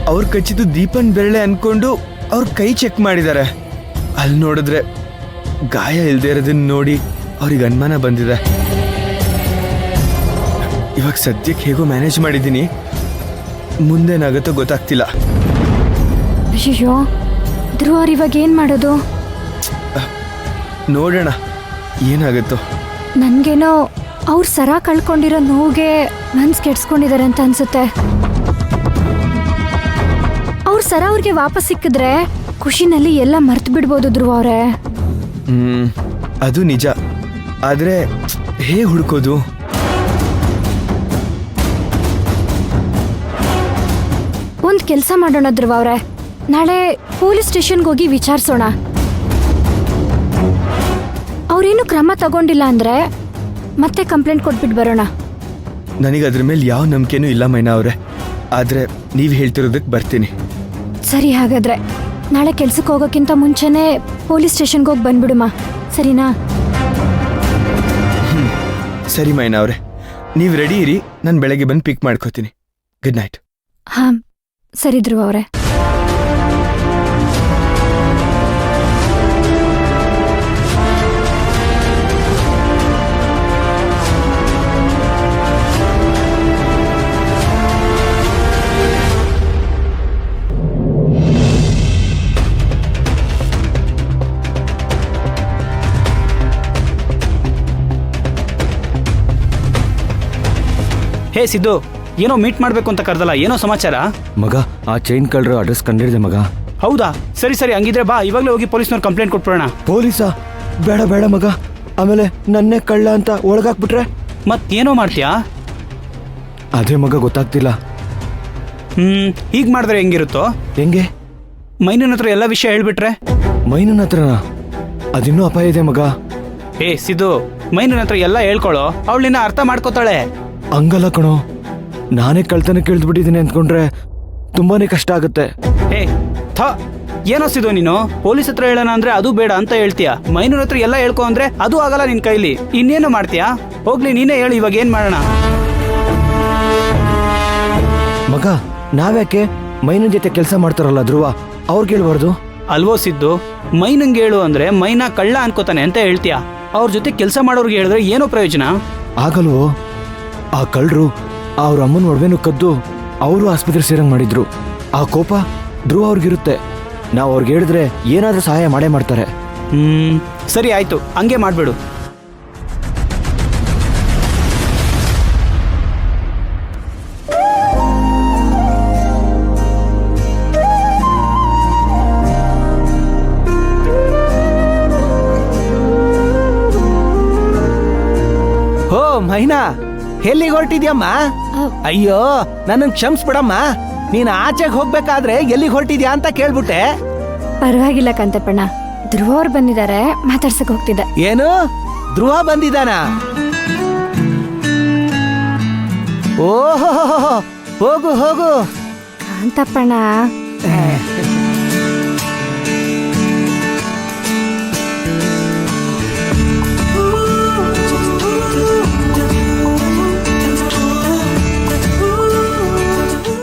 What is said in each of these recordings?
ಅವ್ರು ಕಚ್ಚಿದ್ದು ದೀಪನ್ ಬೆರಳೆ ಅನ್ಕೊಂಡು ಅವ್ರ ಕೈ ಚೆಕ್ ಮಾಡಿದ್ದಾರೆ. ಅಲ್ಲಿ ನೋಡಿದ್ರೆ ಗಾಯ ಇಲ್ದೇ ಇರೋದನ್ನ ನೋಡಿ ಅವ್ರಿಗೆ ಅನುಮಾನ ಬಂದಿದೆ. ಇವಾಗ ಸದ್ಯಕ್ಕೆ ಹೇಗೋ ಮ್ಯಾನೇಜ್ ಮಾಡಿದ್ದೀನಿ, ಮುಂದೇನಾಗುತ್ತೋ ಗೊತ್ತಾಗ್ತಿಲ್ಲ. ಅಯ್ಯೋ ಧ್ರುವ ಅವ್ರು ಇವಾಗ ಏನ್ ಮಾಡೋದು? ನೋಡೋಣ ಏನಾಗುತ್ತೋ. ನನ್ಗೇನೋ ಅವ್ರ ಸರ ಕಳ್ಕೊಂಡಿರೋ ನೋವಿಗೆ ಮನ್ಸ್ ಕೆಡ್ಸ್ಕೊಂಡಿದ್ದಾರೆ ಅಂತ ಅನ್ಸುತ್ತೆ. ಅವ್ರ ಸರ ಅವ್ರಿಗೆ ವಾಪಸ್ ಸಿಕ್ಕಿದ್ರೆ ಖುಷಿನಲ್ಲಿ ಎಲ್ಲ ಮರ್ತು ಬಿಡ್ಬೋದು ಧ್ರುವ ಅವ್ರೆ. ಅದು ನಿಜ. ಆದ್ರೆ ಹೇಗೆ ಹುಡ್ಕೋದು? ಒಂದ್ ಕೆಲ್ಸ ಮಾಡೋಣ ಧ್ರುವ ಅವ್ರೆ, ನಾಳೆ ಪೊಲೀಸ್ ಸ್ಟೇಷನ್ಗೆ ಹೋಗಿ ವಿಚಾರಿಸೋಣ. ಅವ್ರೇನು ಕ್ರಮ ತಗೊಂಡಿಲ್ಲ ಅಂದ್ರೆ ಮತ್ತೆ ಕಂಪ್ಲೇಂಟ್ ಕೊಟ್ಬಿಟ್ಟು ಬರೋಣ. ನನಗೆ ಅದ್ರ ಮೇಲೆ ಯಾವ ನಂಬಿಕೆನೂ ಇಲ್ಲ ಮೈನಾ ಅವ್ರೆ, ಆದ್ರೆ ನೀವು ಹೇಳ್ತಿರೋದಕ್ಕೆ ಬರ್ತೀನಿ. ಸರಿ, ಹಾಗಾದ್ರೆ ನಾಳೆ ಕೆಲ್ಸಕ್ಕೆ ಹೋಗೋಕ್ಕಿಂತ ಮುಂಚೆನೆ ಪೊಲೀಸ್ ಸ್ಟೇಷನ್ಗೆ ಹೋಗಿ ಬಂದ್ಬಿಡುಮ, ಸರಿನಾ? ಸರಿ ಮೈನಾ ಅವ್ರೆ, ನೀವು ರೆಡಿ ಇರಿ, ನಾನು ಬೆಳಗ್ಗೆ ಬಂದು ಪಿಕ್ ಮಾಡ್ಕೋತೀನಿ. Good night. ಹಾ ಸರಿ ಧ್ರುವ ಅವ್ರೆ. ಹೇ ಸಿದ್ದು, ಏನೋ ಮೀಟ್ ಮಾಡ್ಬೇಕು ಅಂತ ಕರೆದಲ್ಲ, ಏನೋ ಸಮಾಚಾರ? ಮಗ, ಆ ಚೈನ್ ಕಳ್ಳರು ಅಡ್ರೆಸ್ ಕಂಡಿಡಿದೆ ಮಗ. ಹೌದಾ? ಸರಿ ಸರಿ, ಹಂಗಿದ್ರೆ ಬಾ, ಇವಾಗಲೇ ಹೋಗಿ ಪೊಲೀಸ್ನವ್ರು ಕಂಪ್ಲೇಂಟ್ ಕೊಟ್ಬಿಡೋಣ. ಪೊಲೀಸಾ? ಬೇಡ ಬೇಡ ಮಗ, ಆಮೇಲೆ ನನ್ನೇ ಕಳ್ಳ ಅಂತ ಒಳಗಾಕ್ಬಿಟ್ರೆ ಮತ್ತೇನೋ ಮಾಡ್ತೀಯಾ? ಅದೇ ಮಗ ಗೊತ್ತಾಗ್ತಿಲ್ಲ. ಹೀಗೆ ಮಾಡಿದ್ರೆ ಹೆಂಗಿರುತ್ತೋ? ಹೆಂಗೆ? ಮೈನನ್ ಹತ್ರ ಎಲ್ಲ ವಿಷಯ ಹೇಳ್ಬಿಟ್ರೆ? ಮೈನನ್ ಹತ್ರನಾ? ಅದಿನ್ನೂ ಅಪಾಯ ಇದೆ ಮಗ. ಏ ಸಿದ್ದು, ಮೈನನ್ ಹತ್ರ ಎಲ್ಲ ಹೇಳ್ಕೊಳ್ಳೋ, ಅವಳು ನಿನ್ನ ಅರ್ಥ ಮಾಡ್ಕೋತಾಳೆ. ಹಂಗಲ್ಲ ಕಣೋ, ನಾನೇ ಕಳ್ತನ ಕೇಳಿದ್ಬಿಟ್ಟಿದ್ದೀನಿ ಅಂದ್ಕೊಂಡ್ರೆ ತುಂಬಾನೇ ಕಷ್ಟ ಆಗುತ್ತೆ. ಏ ಏನೋ ಸಿದ್ದು, ನೀನು ಪೊಲೀಸ್ ಹತ್ರ ಹೇಳೋಣ ಅಂದ್ರೆ ಅದು ಬೇಡ ಅಂತ ಹೇಳ್ತೀಯ, ಮೈನೂರ್ ಹತ್ರ ಎಲ್ಲ ಹೇಳ್ಕೊ ಅಂದ್ರೆ ಅದು ಆಗಲ್ಲ ನಿನ್ ಕೈಲಿ. ಇನ್ನೇನು ಮಾಡ್ತೀಯಾ? ಹೋಗ್ಲಿ, ನೀನೇ ಹೇಳು, ಇವಾಗ ಏನ್ ಮಾಡೋಣ? ಮಗ, ನಾವ್ಯಾಕೆ ಮೈನನ್ ಜೊತೆ ಕೆಲಸ ಮಾಡ್ತಾರಲ್ಲ ಧ್ರುವ, ಅವ್ರಿಗೆ ಹೇಳ್ಬಾರ್ದು ಅಲ್ವೋ ಸಿದ್ದು? ಮೈನಂಗೆ ಹೇಳು ಅಂದ್ರೆ ಮೈನಾ ಕಳ್ಳ ಅನ್ಕೋತಾನೆ ಅಂತ ಹೇಳ್ತೀಯ, ಅವ್ರ ಜೊತೆ ಕೆಲಸ ಮಾಡೋರ್ಗೆ ಹೇಳಿದ್ರೆ ಏನೋ ಪ್ರಯೋಜನ ಆಗಲ್ವೋ? ಆ ಕಳ್ಳರು ಅವ್ರ ಅಮ್ಮನ ಒಡವೆನೂ ಕದ್ದು ಅವರು ಆಸ್ಪತ್ರೆ ಸೇರಂಗ್ ಮಾಡಿದ್ರು. ಆ ಕೋಪ ಧ್ರುವ ಅವ್ರಿಗಿರುತ್ತೆ. ನಾವು ಅವ್ರಿಗೆ ಹೇಳಿದ್ರೆ ಏನಾದ್ರೂ ಸಹಾಯ ಮಾಡೇ ಮಾಡ್ತಾರೆ. ಸರಿ ಆಯ್ತು, ಹಂಗೆ ಮಾಡ್ಬಿಡು. ಹೋ ಮೈನಾ, ಎಲ್ಲಿಗೆ ಹೊರಟಿದ್ಯಮ್ಮ? ಅಯ್ಯೋ, ನನ್ನನ್ನು ಕ್ಷಮಿಸ್ಬಿಡಮ್ಮ. ನೀನು ಆಚೆಗೆ ಹೋಗ್ಬೇಕಾದ್ರೆ ಎಲ್ಲಿಗೆ ಹೊರಟಿದ್ಯಾ ಅಂತ ಕೇಳ್ಬಿಟ್ಟೆ. ಪರವಾಗಿಲ್ಲ ಕಾಂತಪ್ಪಣ್ಣ, ಧ್ರುವ ಅವ್ರು ಬಂದಿದ್ದಾರೆ, ಮಾತಾಡ್ಸಕ್ ಹೋಗ್ತಿದ್ದೆ. ಏನು, ಧ್ರುವ ಬಂದಿದ್ದಾನ? ಓಹೋ, ಹೋಗು ಹೋಗು. ಕಾಂತಪ್ಪಣ್ಣ,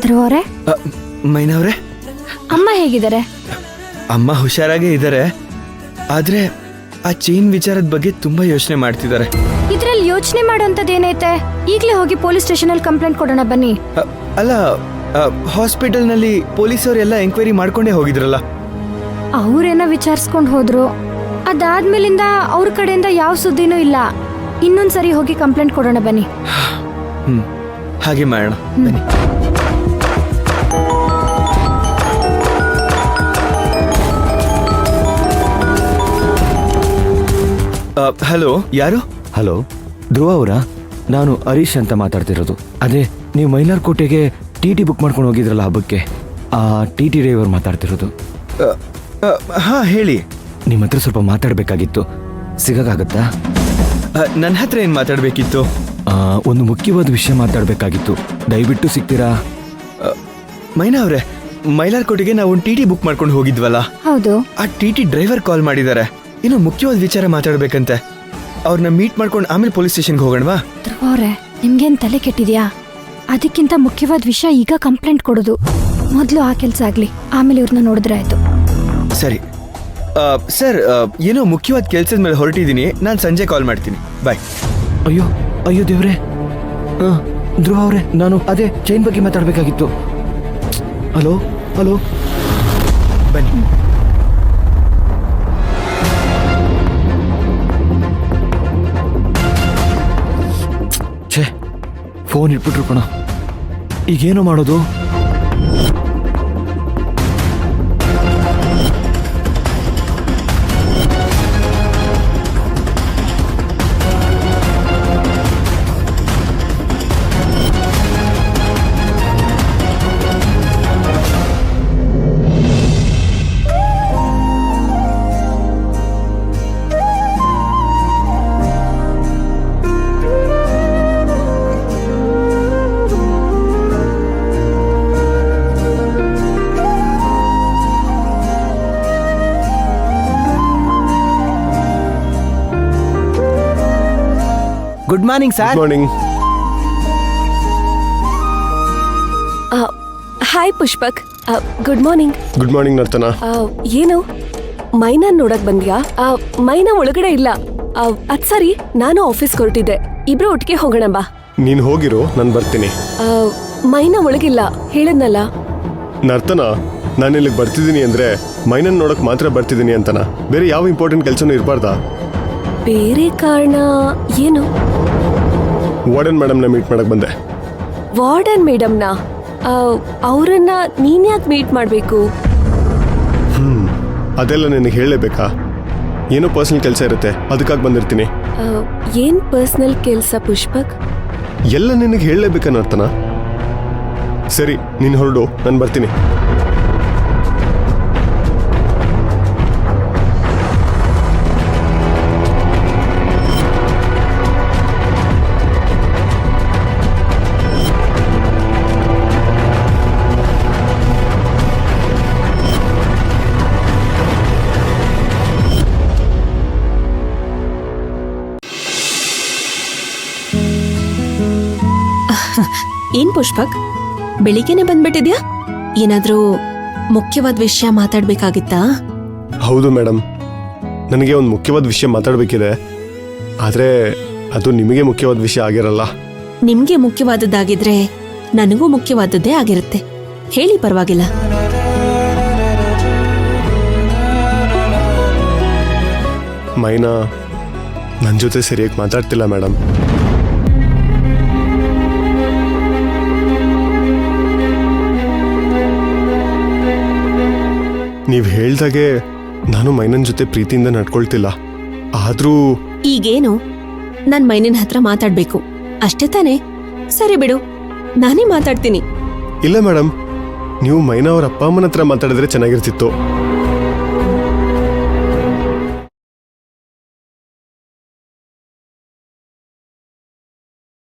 ಧ್ರುವ ಅವ್ರೆ. ಮೈನಾ ಅವ್ರೆ, ಅಮ್ಮ ಹೇಗಿದ್ದಾರೆ? ಅಮ್ಮ ಹುಷಾರಾಗೇ ಇದ್ದಾರೆ, ಆದ್ರೆ ಆ ಚೈನ್ ವಿಚಾರದ ಬಗ್ಗೆ ತುಂಬಾ ಯೋಚನೆ ಮಾಡ್ತಿದ್ದಾರೆ. ಇದ್ರಲ್ಲಿ ಯೋಚನೆ ಮಾಡೋಂಥದ್ದೇನೈತೆ? ಈಗಲೇ ಹೋಗಿ ಪೊಲೀಸ್ ಸ್ಟೇಷನ್ ಅಲ್ಲಿ ಕಂಪ್ಲೇಂಟ್ ಕೊಡೋಣ ಬನ್ನಿ. ಅಲ್ಲ, ಹಾಸ್ಪಿಟಲ್ನಲ್ಲಿ ಪೊಲೀಸವರೆಲ್ಲ ಎಂಕ್ವೈರಿ ಮಾಡ್ಕೊಂಡೇ ಹೋಗಿದ್ರಲ್ಲ. ಅವ್ರೇನ ವಿಚಾರಿಸ್ಕೊಂಡು ಹೋದ್ರು, ಅದಾದ್ಮೇಲಿಂದ ಅವ್ರ ಕಡೆಯಿಂದ ಯಾವ ಸುದ್ದಿನೂ ಇಲ್ಲ. ಇನ್ನೊಂದ್ಸರಿ ಹೋಗಿ ಕಂಪ್ಲೇಂಟ್ ಕೊಡೋಣ ಬನ್ನಿ. ಹಾಗೆ ಮಾಡೋಣ ಬನ್ನಿ. ಹಲೋ, ಯಾರು? ಹಲೋ, ಧ್ರುವ ಅವರಾ? ನಾನು ಹರೀಶ್ ಅಂತ ಮಾತಾಡ್ತಿರೋದು. ಅದೇ ನೀವು ಮೈಲಾರ್ ಕೋಟೆಗೆ ಟಿ ಬುಕ್ ಮಾಡ್ಕೊಂಡು ಹೋಗಿದ್ರಲ್ಲ ಹಬ್ಬಕ್ಕೆ, ಆ ಟಿ ಡ್ರೈವರ್ ಮಾತಾಡ್ತಿರೋದು. ಹಾ ಹೇಳಿ. ನಿಮ್ಮ ಹತ್ರ ಸ್ವಲ್ಪ ಮಾತಾಡಬೇಕಾಗಿತ್ತು, ಸಿಗಕ್ಕಾಗತ್ತಾ? ನನ್ನ ಹತ್ರ ಏನು ಮಾತಾಡಬೇಕಿತ್ತು? ಒಂದು ಮುಖ್ಯವಾದ ವಿಷಯ ಮಾತಾಡಬೇಕಾಗಿತ್ತು, ದಯವಿಟ್ಟು ಸಿಗ್ತೀರಾ? ಮೈನಾ ಅವರೇ, ಮೈಲಾರ್ ಕೋಟೆಗೆ ನಾವು ಒಂದು ಟಿ ಬುಕ್ ಮಾಡ್ಕೊಂಡು ಹೋಗಿದ್ವಲ್ಲ. ಹೌದು. ಆ ಟಿ ಡ್ರೈವರ್ ಕಾಲ್ ಮಾಡಿದ್ದಾರೆ, ಏನೋ ಮುಖ್ಯವಾದ ವಿಚಾರ ಮಾತಾಡ್ಬೇಕಂತೆ. ಅವ್ರನ್ನ ಮೀಟ್ ಮಾಡ್ಕೊಂಡು ಆಮೇಲೆ ಪೊಲೀಸ್ ಸ್ಟೇಷನ್ಗೆ ಹೋಗೋಣವಾ? ಧ್ರುವ ಅವ್ರೆ, ನಿಮ್ಗೇನ್ ತಲೆ ಕೆಟ್ಟಿದ್ಯಾ? ಅದಕ್ಕಿಂತ ಮುಖ್ಯವಾದ ವಿಷಯ ಈಗ ಕಂಪ್ಲೇಂಟ್ ಕೊಡೋದು. ಮೊದಲು ಆ ಕೆಲಸ ಆಗ್ಲಿ, ಆಮೇಲೆ ಇವ್ರನ್ನ ನೋಡಿದ್ರೆ ಆಯ್ತು. ಸರಿ ಸರ್, ಏನೋ ಮುಖ್ಯವಾದ ಕೆಲಸದ ಮೇಲೆ ಹೊರಟಿದ್ದೀನಿ. ನಾನು ಸಂಜೆ ಕಾಲ್ ಮಾಡ್ತೀನಿ. ಬಾಯ್. ಅಯ್ಯೋ ಅಯ್ಯೋ ದೇವ್ರೆ. ಧ್ರುವ ಅವರೇ, ನಾನು ಅದೇ ಚೈನ್ ಬಗ್ಗೆ ಮಾತಾಡಬೇಕಾಗಿತ್ತು. ಹಲೋ ಹಲೋ, ಬನ್ನಿ. ಛೇ, ಫೋನ್ ಇಟ್ಬಿಟ್ರು ಕಣ. ಈಗೇನು ಮಾಡೋದು? Good morning sir. Morning. Hi Pushpak, good morning. Good morning ನರ್ತನ. ಏನು ಮೈನಾ ನೋಡಕ್ ಬಂದ್ಯಾ? ಮೈನಾ ಒಳಗಡೆ ಇಲ್ಲ. ಅದ್ ಸರಿ, ನಾನು ಆಫೀಸ್ಗೆ ಹೊರಟಿದ್ದೆ. ಇಬ್ರು ಒಟ್ಟಿಗೆ ಹೋಗೋಣ ಬಾ. ನೀನ್ ಹೋಗಿರು, ನಾನು ಬರ್ತೀನಿ. ಮೈನಾ ಒಳಗಿಲ್ಲ, ಹೇಳದ್ನಲ್ಲ. ನರ್ತನ, ನಾನು ಇಲ್ಲಿಗೆ ಬರ್ತಿದ್ದೀನಿ ಅಂದ್ರೆ ಮೈನನ್ ನೋಡಕ್ ಮಾತ್ರ ಬರ್ತಿದ್ದೀನಿ ಅಂತನ? ಬೇರೆ ಯಾವ ಇಂಪಾರ್ಟೆಂಟ್ ಕೆಲಸನೂ ಇರಬಾರ್ದಾ? ಬೇರೆ ಕಾರಣ ಏನು? ವಾರ್ಡನ್ ಮೇಡಮ್ನ ಮೀಟ್ ಮಾಡಕ್ ಬಂದೆ. ವಾರ್ಡನ್ ಮೇಡಮ್ನ? ಅವರನ್ನ ನೀನ್ ಯಾಕೆ ಮೀಟ್ ಮಾಡ್ಬೇಕು? ಅದೆಲ್ಲ ನಿನಗೆ ಹೇಳಲೇಬೇಕಾ? ಏನೋ ಪರ್ಸನಲ್ ಕೆಲಸ ಇರುತ್ತೆ, ಅದಕ್ಕಾಗಿ ಬಂದಿರ್ತೀನಿ. ಏನ್ ಪರ್ಸನಲ್ ಕೆಲ್ಸ ಪುಷ್ಪಕ್? ಎಲ್ಲ ನಿನಗೆ ಹೇಳಲೇಬೇಕಾ ನರ್ತನ? ಸರಿ, ನೀನು ಹೊರಡು, ನಾನು ಬರ್ತೀನಿ. ಏನ್ ಪುಷ್ಪಕ್, ಬೆಳಿಗ್ಗೆನೆ ಬಂದ್ಬಿಟ್ಟಿದ್ಯಾ? ಏನಾದ್ರೂ ಮುಖ್ಯವಾದ ವಿಷಯ ಮಾತಾಡ್ಬೇಕಾಗಿತ್ತಾ? ಹೌದು ಮೇಡಮ್, ನನಗೆ ಒಂದು ಮುಖ್ಯವಾದ ವಿಷಯ ಮಾತಾಡಬೇಕಿದೆ. ಆದರೆ ಅದು ನಿಮಗೆ ಮುಖ್ಯವಾದ ವಿಷಯ ಆಗಿರಲ್ಲ. ನಿಮ್ಗೆ ಮುಖ್ಯವಾದದ್ದಾಗಿದ್ರೆ ನನಗೂ ಮುಖ್ಯವಾದದ್ದೇ ಆಗಿರುತ್ತೆ. ಹೇಳಿ, ಪರವಾಗಿಲ್ಲ. ಮೈನಾ ನನ್ನ ಜೊತೆ ಸರಿಯಾಗಿ ಮಾತಾಡ್ತಿಲ್ಲ ಮೇಡಮ್. ನೀವು ಹೇಳ್ದಾಗೆ ನಾನು ಮೈನನ್ ಜೊತೆ ಪ್ರೀತಿಯಿಂದ ನಡ್ಕೊಳ್ತಿಲ್ಲ. ಆದ್ರೂ ಈಗೇನು, ನಾನ್ ಮೈನಿನ ಹತ್ರ ಮಾತಾಡ್ಬೇಕು ಅಷ್ಟೇ ತಾನೇ? ಸರಿ ಬಿಡು, ನಾನೇ ಮಾತಾಡ್ತೀನಿ. ಇಲ್ಲ ಮೇಡಮ್, ನೀವು ಮೈನಾ ಅವ್ರ ಅಪ್ಪ ಅಮ್ಮನ ಹತ್ರ ಮಾತಾಡಿದ್ರೆ ಚೆನ್ನಾಗಿರ್ತಿತ್ತು.